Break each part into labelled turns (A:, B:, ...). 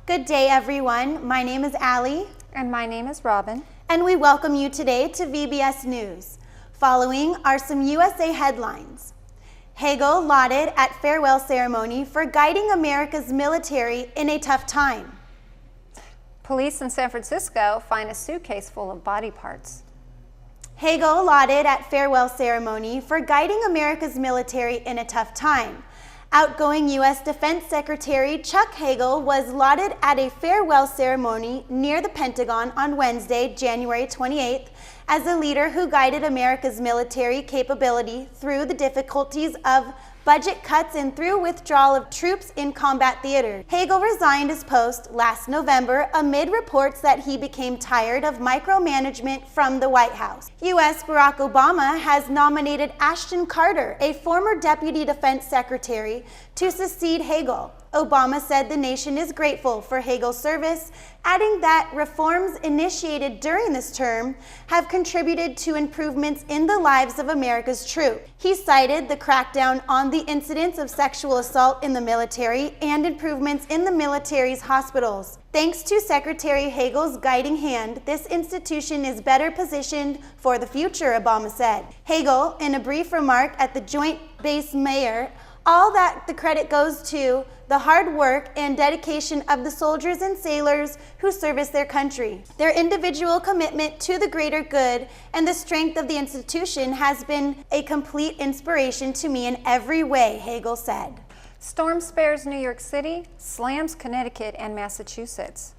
A: Good day, everyone. My name is Allie.
B: And my name is Robin.
A: And we welcome you today to VBS News. Following are some USA headlines. Hagel lauded at farewell ceremony for guiding America's military in a tough time.
B: Police in San Francisco find a suitcase full of body parts.
A: Hagel lauded at farewell ceremony for guiding America's military in a tough time. Outgoing U.S. Defense Secretary Chuck Hagel was lauded at a farewell ceremony near the Pentagon on Wednesday, January 28th, as a leader who guided America's military capability through the difficulties of budget cuts and through withdrawal of troops in combat theaters. Hagel resigned his post last November amid reports that he became tired of micromanagement from the White House. U.S. Barack Obama has nominated Ashton Carter, a former Deputy Defense Secretary, to succeed Hagel. Obama said the nation is grateful for Hagel's service, adding that reforms initiated during this term have contributed to improvements in the lives of America's troops. He cited the crackdown on the incidents of sexual assault in the military and improvements in the military's hospitals. Thanks to Secretary Hagel's guiding hand, this institution is better positioned for the future, Obama said. Hagel, in a brief remark at the Joint Base Mayor, all that the credit goes to the hard work and dedication of the soldiers and sailors who service their country. Their individual commitment to the greater good and the strength of the institution has been a complete inspiration to me in every way, Hagel said.
B: Storm spares New York City, slams Connecticut and Massachusetts.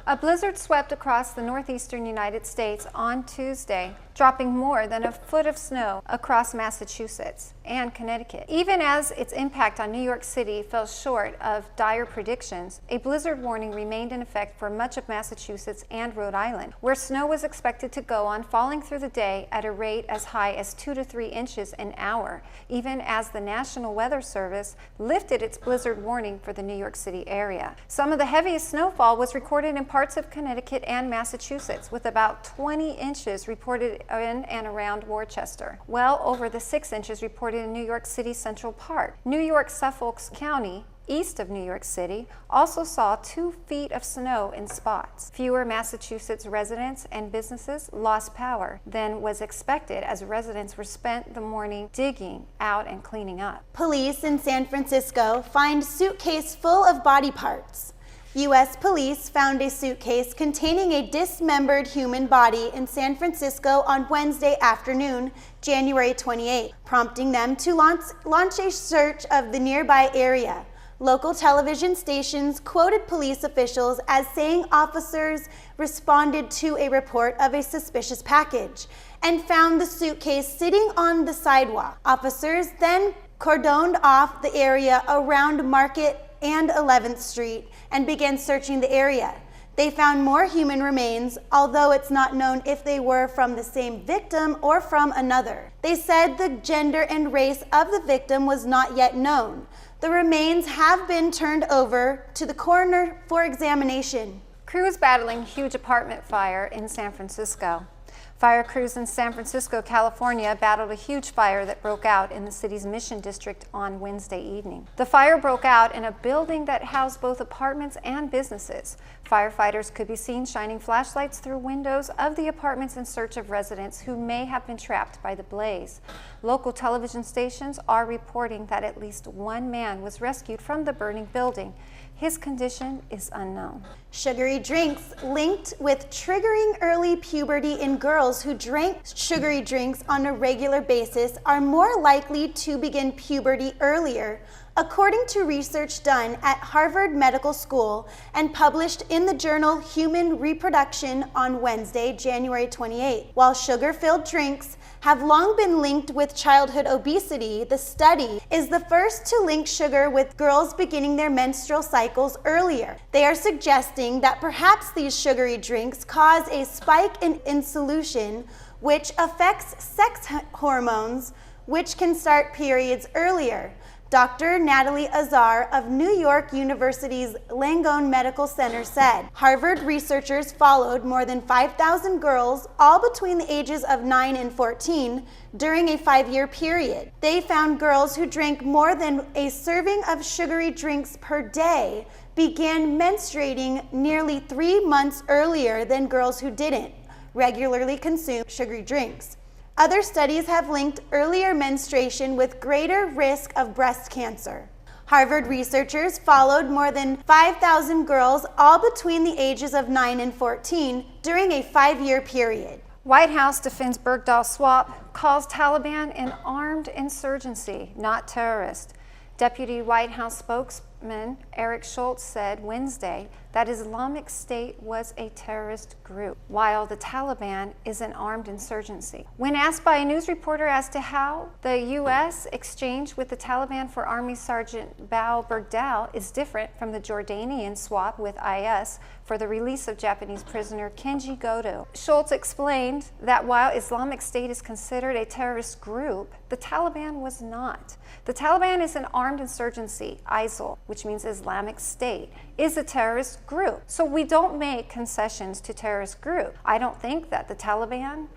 B: A blizzard swept across the northeastern United States on Tuesday, dropping more than a foot of snow across Massachusetts and Connecticut. Even as its impact on New York City fell short of dire predictions, a blizzard warning remained in effect for much of Massachusetts and Rhode Island, where snow was expected to go on falling through the day at a rate as high as 2 to 3 inches an hour, even as the National Weather Service lifted its blizzard warning for the New York City area. Some of the heaviest snowfall was recorded in parts of Connecticut and Massachusetts, with about 20 inches reported in and around Worcester, well over the 6 inches reported in New York City Central Park. New York Suffolk County, east of New York City, also saw 2 feet of snow in spots. Fewer Massachusetts residents and businesses lost power than was expected as residents were spent the morning digging out and cleaning up.
A: Police in San Francisco find suitcase full of body parts. U.S. police found a suitcase containing a dismembered human body in San Francisco on Wednesday afternoon, January 28, prompting them to launch a search of the nearby area. Local television stations quoted police officials as saying officers responded to a report of a suspicious package and found the suitcase sitting on the sidewalk. Officers then cordoned off the area around Market and 11th Street and began searching the area. They found more human remains, although it's not known if they were from the same victim or from another. They said the gender and race of the victim was not yet known. The remains have been turned over to the coroner for examination.
B: Crews battling huge apartment fire in San Francisco. Fire crews in San Francisco, California battled a huge fire that broke out in the city's Mission District on Wednesday evening. The fire broke out in a building that housed both apartments and businesses. Firefighters could be seen shining flashlights through windows of the apartments in search of residents who may have been trapped by the blaze. Local television stations are reporting that at least 1 man was rescued from the burning building. His condition is unknown.
A: Sugary drinks linked with triggering early puberty in girls who drank sugary drinks on a regular basis are more likely to begin puberty earlier, according to research done at Harvard Medical School and published in the journal Human Reproduction on Wednesday, January 28. While sugar-filled drinks have long been linked with childhood obesity, the study is the first to link sugar with girls beginning their menstrual cycles earlier. They are suggesting that perhaps these sugary drinks cause a spike in insulin, which affects sex hormones, which can start periods earlier. Dr. Natalie Azar of New York University's Langone Medical Center said, Harvard researchers followed more than 5,000 girls, all between the ages of 9 and 14, during a 5-year period. They found girls who drank more than a serving of sugary drinks per day began menstruating nearly 3 months earlier than girls who didn't regularly consume sugary drinks. Other studies have linked earlier menstruation with greater risk of breast cancer. Harvard researchers followed more than 5,000 girls, all between the ages of 9 and 14, during a 5-year period.
B: White House defends Bergdahl swap, calls Taliban an armed insurgency, not terrorist. Deputy White House spokesman Eric Schultz said Wednesday that Islamic State was a terrorist group, while the Taliban is an armed insurgency. When asked by a news reporter as to how the U.S. exchange with the Taliban for Army Sergeant Bergdahl is different from the Jordanian swap with IS for the release of Japanese prisoner Kenji Goto, Schultz explained that while Islamic State is considered a terrorist group, the Taliban was not. The Taliban is an armed insurgency. ISIL, which means Islamic State, is a terrorist group. So we don't make concessions to terrorist group. I don't think that the Taliban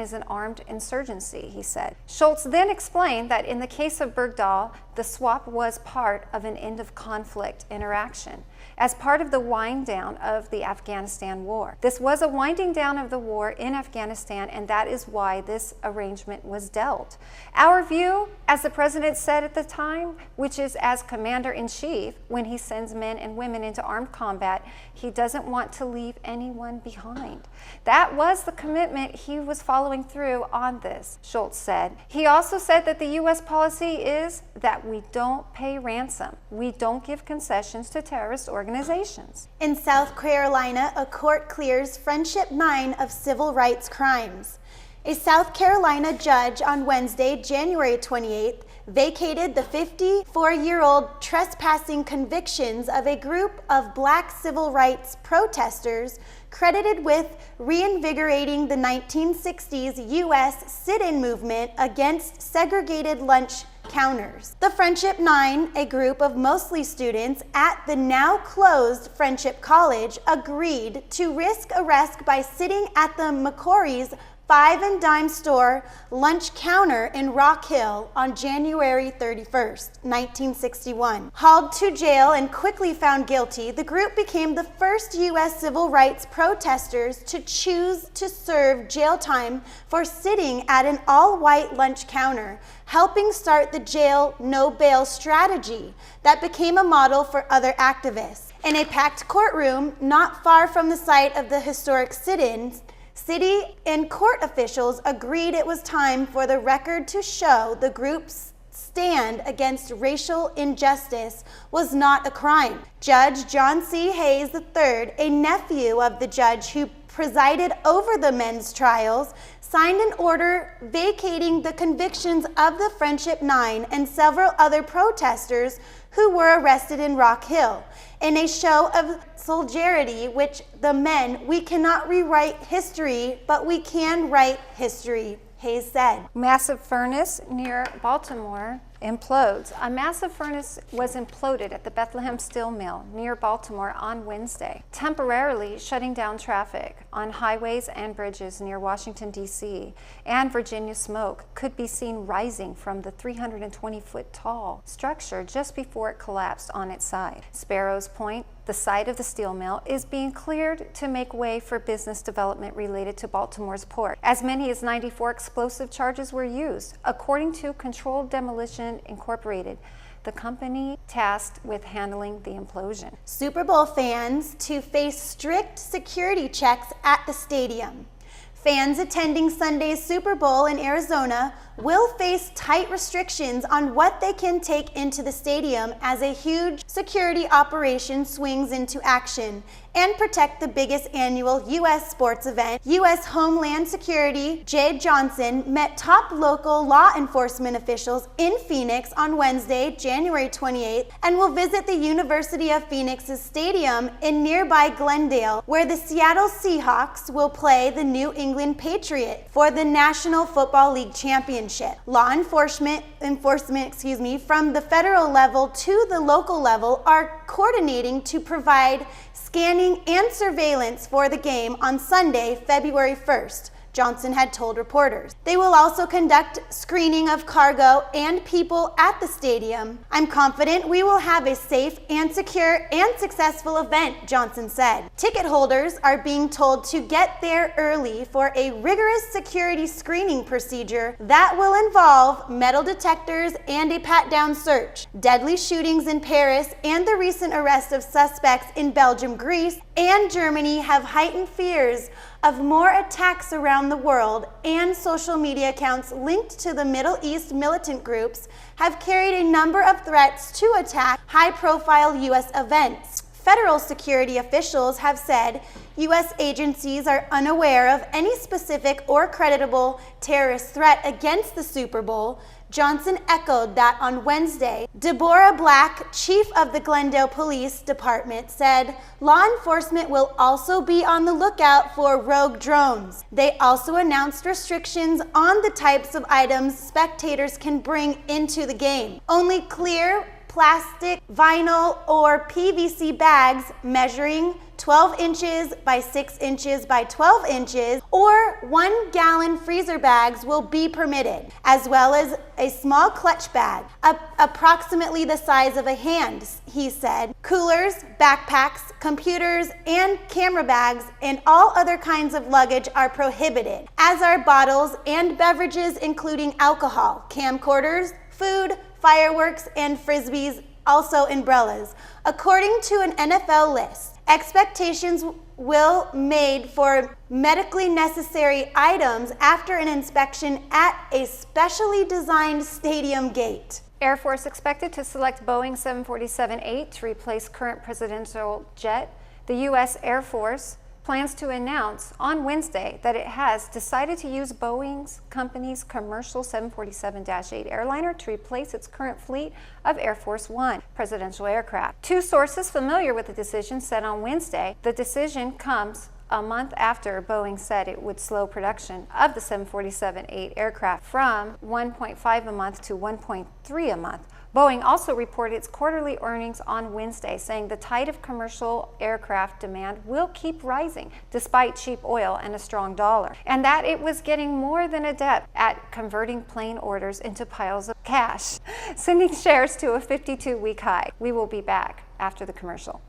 B: is an armed insurgency, he said. Schultz then explained that in the case of Bergdahl, the swap was part of an end of conflict interaction as part of the wind down of the Afghanistan war. This was a winding down of the war in Afghanistan, and that is why this arrangement was dealt. Our view, as the president said at the time, which is as commander-in-chief, when he sends men and women into armed combat, he doesn't want to leave anyone behind. That was the commitment he was following through on this, Schultz said. He also said that the U.S. policy is that we don't pay ransom. We don't give concessions to terrorist organizations.
A: In South Carolina, a court clears Friendship 9 of civil rights crimes. A South Carolina judge on Wednesday, January 28th, vacated the 54-year-old trespassing convictions of a group of black civil rights protesters credited with reinvigorating the 1960s U.S. sit-in movement against segregated lunch counters. The Friendship 9, a group of mostly students at the now closed Friendship College, agreed to risk arrest by sitting at the McCory's Five and Dime store lunch counter in Rock Hill on January 31st, 1961. Hauled to jail and quickly found guilty, the group became the first U.S. civil rights protesters to choose to serve jail time for sitting at an all-white lunch counter, helping start the jail no bail strategy that became a model for other activists. In a packed courtroom not far from the site of the historic sit-ins, city and court officials agreed it was time for the record to show the group's stand against racial injustice was not a crime. Judge John C. Hayes III, a nephew of the judge who presided over the men's trials, signed an order vacating the convictions of the Friendship 9 and several other protesters who were arrested in Rock Hill. In a show of solidarity, which the men, we cannot rewrite history, but we can write history, Hayes said.
B: Massive furnace near Baltimore implodes. A massive furnace was imploded at the Bethlehem Steel Mill near Baltimore on Wednesday, temporarily shutting down traffic on highways and bridges near Washington, D.C., and Virginia. Smoke could be seen rising from the 320-foot tall structure just before it collapsed on its side. Sparrows Point, the site of the steel mill, is being cleared to make way for business development related to Baltimore's port. As many as 94 explosive charges were used, according to Controlled Demolition Incorporated, the company tasked with handling the implosion.
A: Super Bowl fans to face strict security checks at the stadium. Fans attending Sunday's Super Bowl in Arizona will face tight restrictions on what they can take into the stadium as a huge security operation swings into action and protect the biggest annual U.S. sports event. U.S. Homeland Security Jay Johnson met top local law enforcement officials in Phoenix on Wednesday, January 28th, and will visit the University of Phoenix's stadium in nearby Glendale, where the Seattle Seahawks will play the New England Patriots for the National Football League championship. marksmanship. Law enforcement, from the federal level to the local level are coordinating to provide scanning and surveillance for the game on Sunday, February 1st. Johnson had told reporters. They will also conduct screening of cargo and people at the stadium. I'm confident we will have a safe and secure and successful event, Johnson said. Ticket holders are being told to get there early for a rigorous security screening procedure that will involve metal detectors and a pat-down search. Deadly shootings in Paris and the recent arrest of suspects in Belgium, Greece, and Germany have heightened fears of more attacks around the world, and social media accounts linked to the Middle East militant groups have carried a number of threats to attack high-profile U.S. events. Federal security officials have said U.S. agencies are unaware of any specific or credible terrorist threat against the Super Bowl. Johnson echoed that on Wednesday. Deborah Black, chief of the Glendale Police Department, said law enforcement will also be on the lookout for rogue drones. They also announced restrictions on the types of items spectators can bring into the game. Only clear plastic, vinyl, or PVC bags measuring 12 inches by 6 inches by 12 inches or 1 gallon freezer bags will be permitted, as well as a small clutch bag, approximately the size of a hand, he said. Coolers, backpacks, computers, and camera bags and all other kinds of luggage are prohibited, as are bottles and beverages including alcohol, camcorders, food, fireworks, and frisbees, also umbrellas. According to an NFL list, expectations will made for medically necessary items after an inspection at a specially designed stadium gate.
B: Air Force expected to select Boeing 747-8 to replace current presidential jet. The U.S. Air Force plans to announce on Wednesday that it has decided to use Boeing's company's commercial 747-8 airliner to replace its current fleet of Air Force One presidential aircraft. Two sources familiar with the decision said on Wednesday the decision comes a month after Boeing said it would slow production of the 747-8 aircraft from 1.5 a month to 1.3 a month. Boeing also reported its quarterly earnings on Wednesday, saying the tide of commercial aircraft demand will keep rising despite cheap oil and a strong dollar, and that it was getting more than adept at converting plane orders into piles of cash, sending shares to a 52-week high. We will be back after the commercial.